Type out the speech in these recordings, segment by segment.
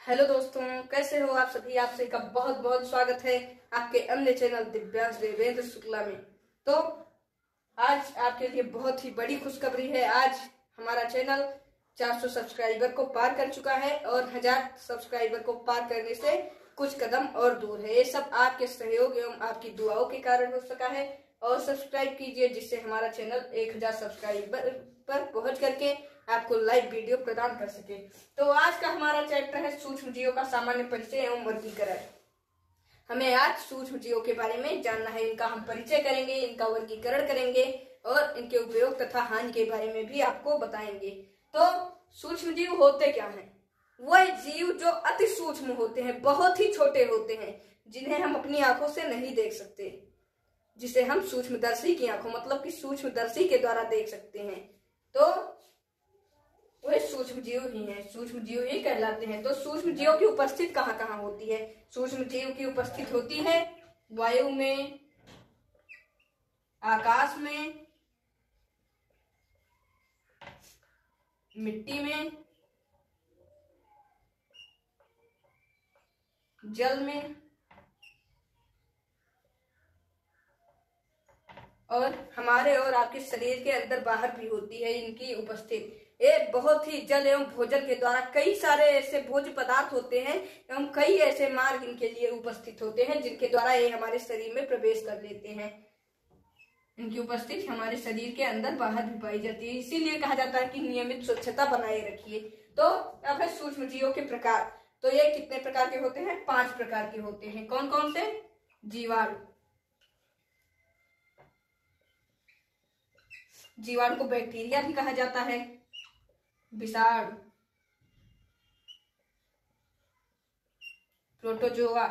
Hello दोस्तों, कैसे हो आप सभी। आप सभी का बहुत बहुत स्वागत है आपके अन्य चैनल दिव्यांश देवेंद्र शुक्ला में। तो आज आपके लिए बहुत ही बड़ी खुशखबरी है। आज हमारा चैनल 400 सब्सक्राइबर को पार कर चुका है और 1000 सब्सक्राइबर को पार करने से कुछ कदम और दूर है। ये सब आपके सहयोग एवं आपकी दुआओं के कारण हो सका है। और सब्सक्राइब कीजिए जिससे हमारा चैनल 1000 सब्सक्राइबर पर पहुंच करके आपको लाइव वीडियो प्रदान कर सके। तो आज का हमारा चैप्टर है सूक्ष्म जीवों का सामान्य परिचय एवं वर्गीकरण। हमें आज सूक्ष्म जीवों के बारे में जानना है। इनका हम परिचय करेंगे, इनका वर्गीकरण करेंगे और इनके उपयोग तथा हानि के बारे में भी आपको बताएंगे। तो सूक्ष्म जीव होते क्या हैं? वह जीव जो अति सूक्ष्म होते हैं, बहुत ही छोटे होते हैं, जिन्हें हम अपनी आंखों से नहीं देख सकते, जिसे हम सूक्ष्मदर्शी की आंखों मतलब कि सूक्ष्मदर्शी के द्वारा देख सकते हैं। तो वे सूक्ष्म जीव ही हैं, सूक्ष्म जीव ही कहलाते हैं। तो सूक्ष्म जीवों की उपस्थिति कहाँ कहाँ होती है? सूक्ष्म जीव की उपस्थिति होती है वायु में, आकाश में, मिट्टी में, जल में और हमारे और आपके शरीर के अंदर बाहर भी होती है इनकी उपस्थिति। ये बहुत ही जल एवं भोजन के द्वारा कई सारे ऐसे भोज्य पदार्थ होते हैं एवं कई ऐसे मार्ग इनके लिए उपस्थित होते हैं जिनके द्वारा ये हमारे शरीर में प्रवेश कर लेते हैं। इनकी उपस्थिति हमारे शरीर के अंदर बाहर भी पाई जाती है। इसीलिए कहा जाता है कि नियमित स्वच्छता बनाए रखिए। तो अब है सूक्ष्म जीवों के प्रकार। तो ये कितने प्रकार के होते हैं? 5 प्रकार के होते हैं। कौन कौन से? जीवाणु। जीवाणु को बैक्टीरिया भी कहा जाता है। विषाणु, प्रोटोजोआ,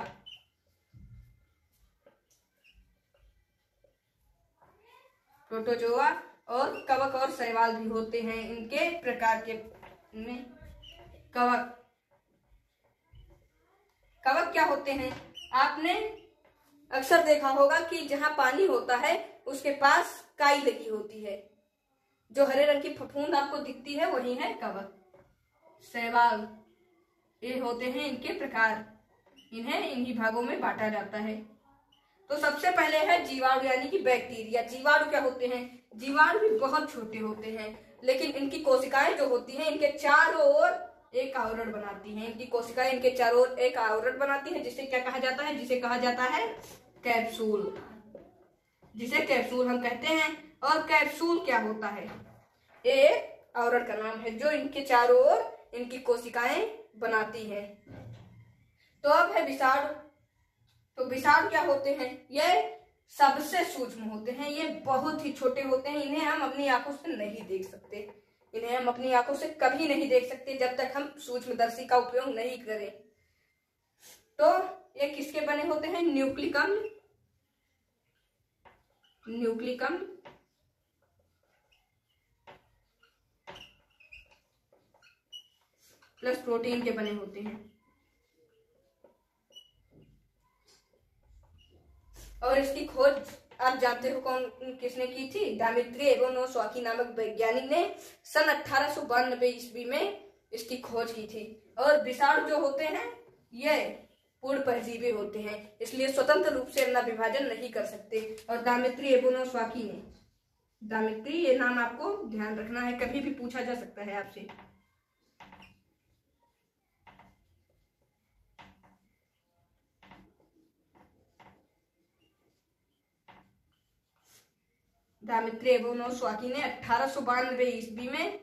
और कवक और शैवाल भी होते हैं इनके प्रकार के में। कवक क्या होते हैं? आपने अक्सर देखा होगा कि जहां पानी होता है उसके पास काई लगी होती है, जो हरे रंग की फफूंद आपको दिखती है वही है कवक। शैवाल, ये होते हैं इनके प्रकार। इन्हें इन्हीं भागों में बांटा जाता है। तो सबसे पहले है जीवाणु यानी कि बैक्टीरिया। जीवाणु क्या होते हैं? जीवाणु भी बहुत छोटे होते हैं, लेकिन इनकी कोशिकाएं जो होती हैं इनके चारों ओर एक आवरण बनाती हैं। इनकी कोशिकाएं इनके चारों ओर एक आवरण बनाती है, जिसे क्या कहा जाता है? जिसे कहा जाता है कैप्सूल, जिसे कैप्सूल हम कहते हैं। और कैप्सूल क्या होता है? एक आवरण का नाम है जो इनके चारों ओर इनकी कोशिकाएं बनाती है। तो अब है विषाणु। तो विषाणु क्या होते हैं? ये सबसे सूक्ष्म होते हैं, ये बहुत ही छोटे होते हैं। इन्हें हम अपनी आंखों से नहीं देख सकते, इन्हें हम अपनी आंखों से कभी नहीं देख सकते जब तक हम सूक्ष्मदर्शी का उपयोग नहीं करें। तो ये किसके बने होते हैं? न्यूक्लिक अम्ल प्लस प्रोटीन के बने होते हैं। और इसकी खोज आप जानते हो कौन किसने की थी? डामित्री एवोनोस्वाकी नामक वैज्ञानिक ने सन 1892 ईस्वी में इसकी खोज की थी। और विषाणु जो होते हैं ये पूर्ण परजीवी होते हैं, इसलिए स्वतंत्र रूप से अपना विभाजन नहीं कर सकते। और डामित्री एवोनोस्वाकी ने, डामित्री ये नाम आपको ध्यान रखना है, कभी भी पूछा जा सकता है आपसे। डामित्री एवोनोस्वाकी ने 1892 ईस्वी में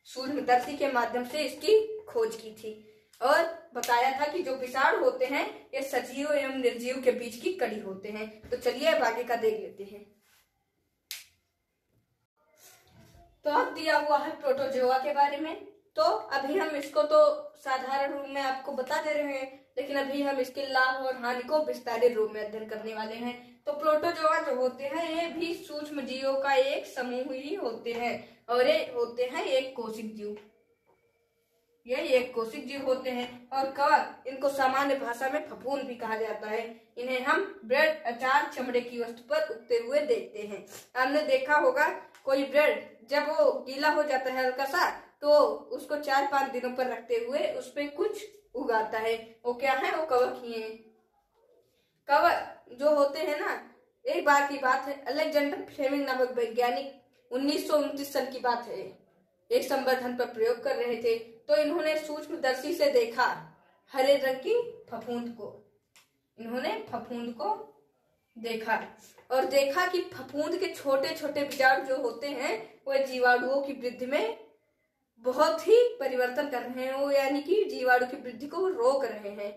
सूक्ष्मदर्शी के माध्यम से इसकी खोज की थी और बताया था कि जो विषाणु होते हैं ये सजीव एवं निर्जीव के बीच की कड़ी होते हैं। तो चलिए अब आगे का देख लेते हैं। तो अब दिया हुआ है प्रोटोजोआ के बारे में। तो अभी हम इसको तो साधारण रूप में आपको बता दे रहे हैं, लेकिन अभी हम इसके लाभ और हानि को विस्तारित रूप में अध्ययन करने वाले हैं। तो प्रोटोजोआ जो होते हैं ये भी सूक्ष्म जीवों का एक समूह ही होते हैं और ये होते हैं एक कोशिक जीव। ये एक कोशिक जीव होते हैं। और कवक, इनको सामान्य भाषा में फफूंद भी कहा जाता है। इन्हें हम ब्रेड, अचार, चमड़े की वस्तु पर उगते हुए देखते हैं। आपने देखा होगा कोई ब्रेड जब वो गीला हो जाता है हल्का सा तो उसको 4-5 दिनों पर रखते हुए उसमें कुछ उगाता है। वो क्या है? वो कवक ही है। कवक जो होते हैं ना, एक बार की बात है, अलेक्जेंडर फ्लेमिंग नामक वैज्ञानिक 1929 सन की बात है, एक संवर्धन पर प्रयोग कर रहे थे। तो इन्होंने सूक्ष्मदर्शी से देखा हरे रंग की फफूंद को। इन्होंने फफूंद को देखा और देखा कि फफूंद के छोटे छोटे बीजाणु जो होते हैं वह जीवाणुओं की वृद्धि में बहुत ही परिवर्तन कर रहे हैं, वो यानी कि जीवाणु की वृद्धि को रोक रहे हैं।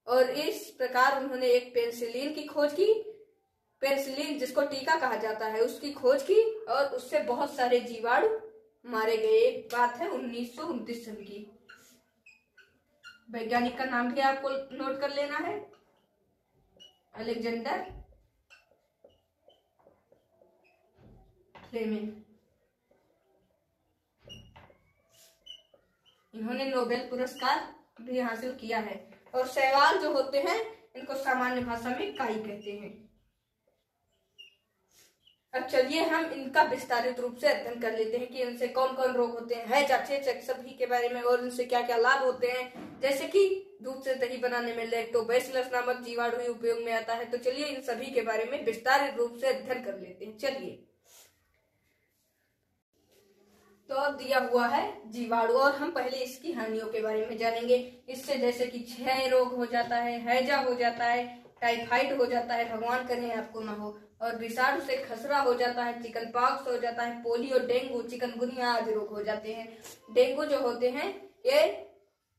और इस प्रकार उन्होंने एक पेनिसिलिन की खोज की। पेनिसिलिन जिसको टीका कहा जाता है, उसकी खोज की और उससे बहुत सारे जीवाणु मारे गए। एक बात है 1929 सन की। वैज्ञानिक का नाम भी आपको नोट कर लेना है, अलेक्जेंडर फ्लेमिंग। इन्होंने नोबेल पुरस्कार भी हासिल किया है। और शैवाल जो होते हैं इनको सामान्य भाषा में काई कहते हैं। अब चलिए हम इनका विस्तारित रूप से अध्ययन कर लेते हैं कि इनसे कौन कौन रोग होते हैं, हैजा, चेचक सभी के बारे में, और इनसे क्या क्या लाभ होते हैं। जैसे कि दूध से दही बनाने में लैक्टोबैसिलस नामक जीवाणु ही उपयोग में आता है। तो चलिए इन सभी के बारे में विस्तारित रूप से अध्ययन कर लेते हैं। चलिए, तो अब दिया हुआ है जीवाणु और हम पहले इसकी हानियों के बारे में जानेंगे। इससे जैसे कि क्षय रोग हो जाता है, हैजा हो जाता है, टाइफाइड हो जाता है, भगवान करे आपको ना हो, और विषाणु से खसरा हो जाता है, चिकन पॉक्स हो जाता है, पोलियो, डेंगू, चिकनगुनिया आदि रोग हो जाते हैं। डेंगू जो होते हैं ये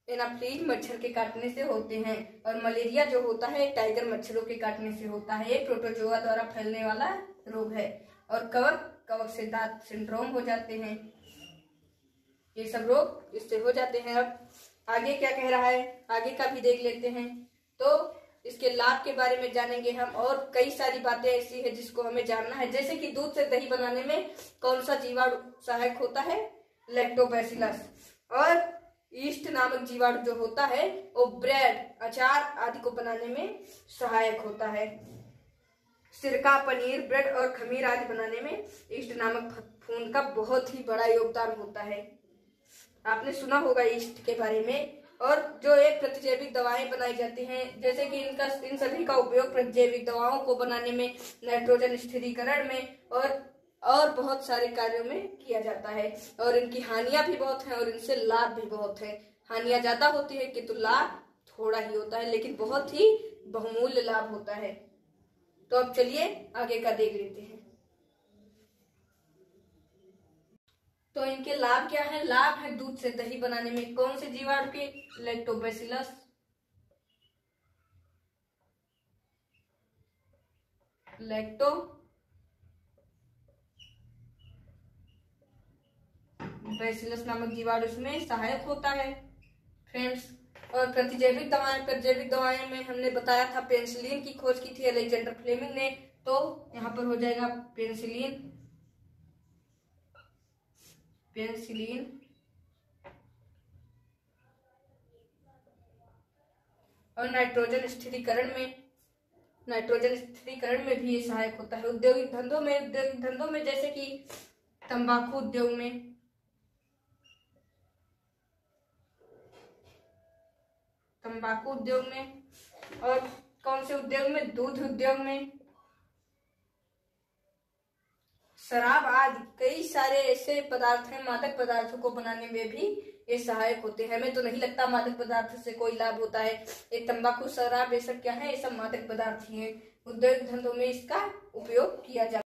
एनाफ्लीज मच्छर के काटने से होते हैं, और मलेरिया जो होता है टाइगर मच्छरों के काटने से होता है। ये प्रोटोजोआ द्वारा फैलने वाला रोग है। और कवक से दांत सिंड्रोम हो जाते हैं। ये सब रोग इससे हो जाते हैं। अब आगे क्या कह रहा है, आगे का भी देख लेते हैं। तो इसके लाभ के बारे में जानेंगे हम, और कई सारी बातें ऐसी है जिसको हमें जानना है। जैसे कि दूध से दही बनाने में कौन सा जीवाणु सहायक होता है? लैक्टोबैसिलस। और ईस्ट नामक जीवाणु जो होता है वो ब्रेड, अचार आदि को बनाने में सहायक होता है। सिरका, पनीर, ब्रेड और खमीर आदि बनाने में ईस्ट नामक फफूंद का बहुत ही बड़ा योगदान होता है। आपने सुना होगा ईस्ट के बारे में। और जो एक प्रतिजैविक दवाएं बनाई जाती हैं, जैसे कि इन सभी का उपयोग प्रतिजैविक दवाओं को बनाने में, नाइट्रोजन स्थिरीकरण में और बहुत सारे कार्यों में किया जाता है। और इनकी हानियां भी बहुत हैं और इनसे लाभ भी बहुत है। हानियां ज्यादा होती है किंतु लाभ थोड़ा ही होता है, लेकिन बहुत ही बहुमूल्य लाभ होता है। तो अब चलिए आगे का देख लेते हैं। तो इनके लाभ क्या है? लाभ है दूध से दही बनाने में कौन से जीवाणु के? लैक्टोबैसिलस। लैक्टोबैसिलस नामक जीवाणु इसमें सहायक होता है फ्रेंड्स। और प्रतिजैविक दवाएं में हमने बताया था पेनिसिलिन की खोज की थी अलेक्जेंडर फ्लेमिंग ने। तो यहाँ पर हो जाएगा पेनिसिलिन और नाइट्रोजन स्थिरीकरण में भी ये सहायक होता है। औद्योगिक धंधों में जैसे कि तंबाकू उद्योग में और कौन से उद्योग में? दूध उद्योग में, शराब आदि कई सारे ऐसे पदार्थ हैं, मादक पदार्थों को बनाने में भी ये सहायक होते हैं। हमें तो नहीं लगता मादक पदार्थ से कोई लाभ होता है। ये तंबाकू, शराब, ये सब क्या है? ये सब मादक पदार्थ ही हैं। उद्योग धंधों में इसका उपयोग किया जाता है।